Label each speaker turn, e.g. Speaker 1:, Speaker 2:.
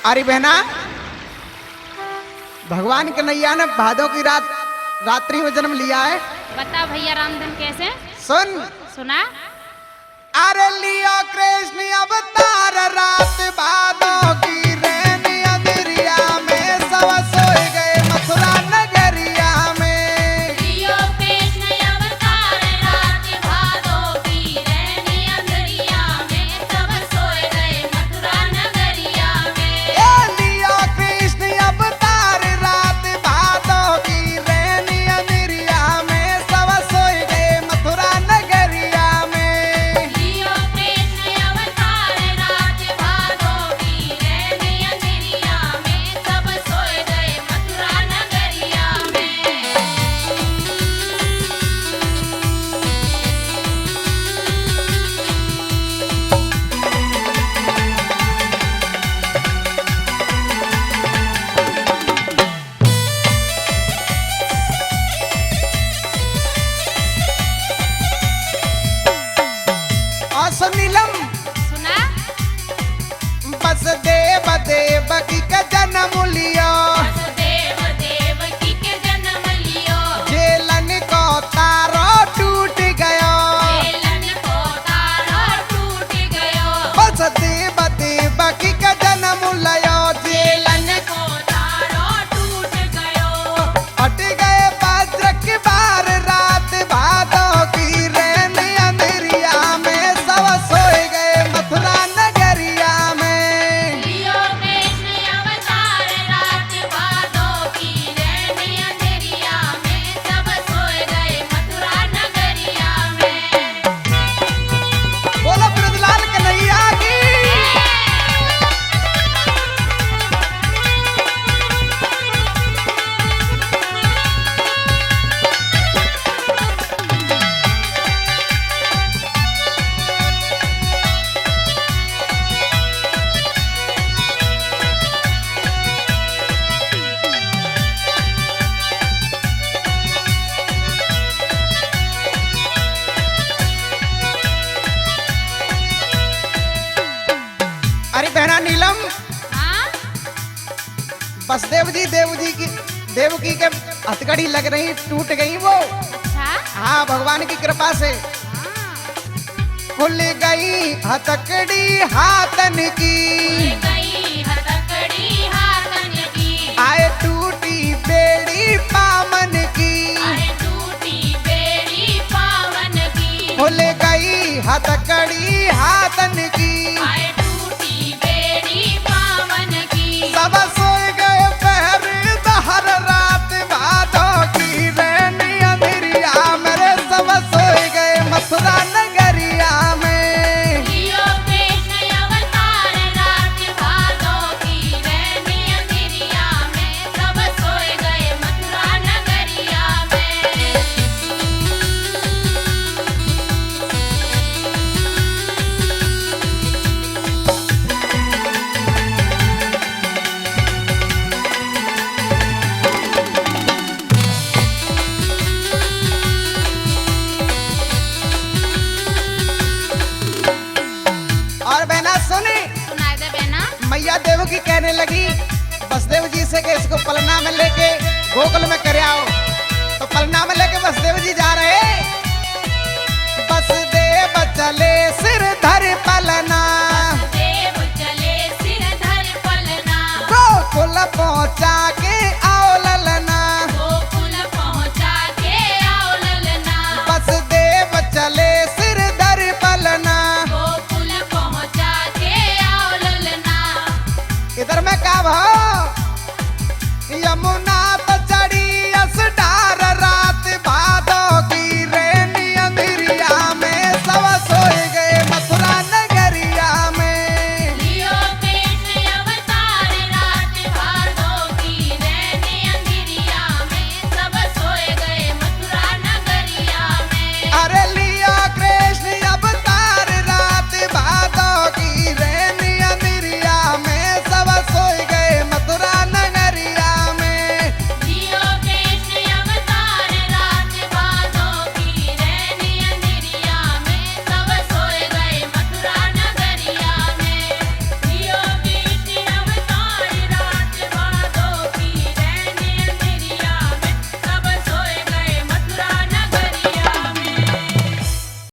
Speaker 1: अरे बहना, भगवान कन्हैया ने भादों की रात्रि में जन्म लिया है।
Speaker 2: बता भैया रामधन कैसे?
Speaker 1: सुन।
Speaker 2: सुना।
Speaker 1: अरे लियो कृष्ण अवतार रात भादों की रैनी अंधेरिया में सब सोए गए मथुरा नगरिया में।
Speaker 2: लियो कृष्ण अवतार रात भादों की रैनी अंधेरिया में सब सोए गए मथुरा नगरिया में।
Speaker 1: लियो कृष्ण अवतार रात भादों की रैनी अंधेरिया में सब सोए गए मथुरा नगरिया में।
Speaker 2: लियो कृष्ण अवतार रात भादों की रैनी अंधेरिया में सब सोए गए मथुरा नगरिया में।
Speaker 1: नीलम
Speaker 2: सुना।
Speaker 1: बस देव देवकी का जन्म लियो।
Speaker 2: वसुदेव देवकी के जन्म लियो।
Speaker 1: जेलन को तारो टूट गयो।
Speaker 2: जेलन को तारो टूट गयो।
Speaker 1: बस देव देवकी का जन्म लियो। जेलन
Speaker 2: को तारो टूट गयो।
Speaker 1: हट गए वज्र की बार रात भादों की रैनी अंधेरिया में सब सोए गए मथुरा नगरिया में।
Speaker 2: लियो कृष्ण अवतार रात भादों की रैनी अंधेरिया में सब सोए गए मथुरा नगरिया में।
Speaker 1: बोलो ब्रजलाल कन्हैया की। अरे बहना नीलम,
Speaker 2: हाँ?
Speaker 1: बसदेव जी देवकी के हथकड़ी लग रही, टूट गई वो।
Speaker 2: अच्छा।
Speaker 1: हाँ, भगवान की कृपा से
Speaker 2: हाँ।
Speaker 1: खुल गई हथकड़ी हाथन की।
Speaker 2: गई हथकड़ी हाथन की।
Speaker 1: आए टूटी बेड़ी पामन की।
Speaker 2: आए टूटी बेड़ी पावन की।
Speaker 1: खुल गई हथकड़ी हाथन की।
Speaker 2: आए टूटी बेड़ी पावन की।
Speaker 1: सब सोए गए पहर दहर रात भादों की रैनी अंधेरिया मेरे सब सोए गए मथुरा नगरिया में।
Speaker 2: लियो कृष्ण अवतार रात भादों की रैनी अंधेरिया में सब सोए गए मथुरा नगरिया में।
Speaker 1: और बहना सुनी,
Speaker 2: सुनाई दे बहना।
Speaker 1: मैया देवकी कहने लगी बसदेव जी से कि इसको पलना में लेके गोकुल में कर आओ। तो पलना में लेके बसदेव जी जा रहे। बसदेव चले सिर धर पलना।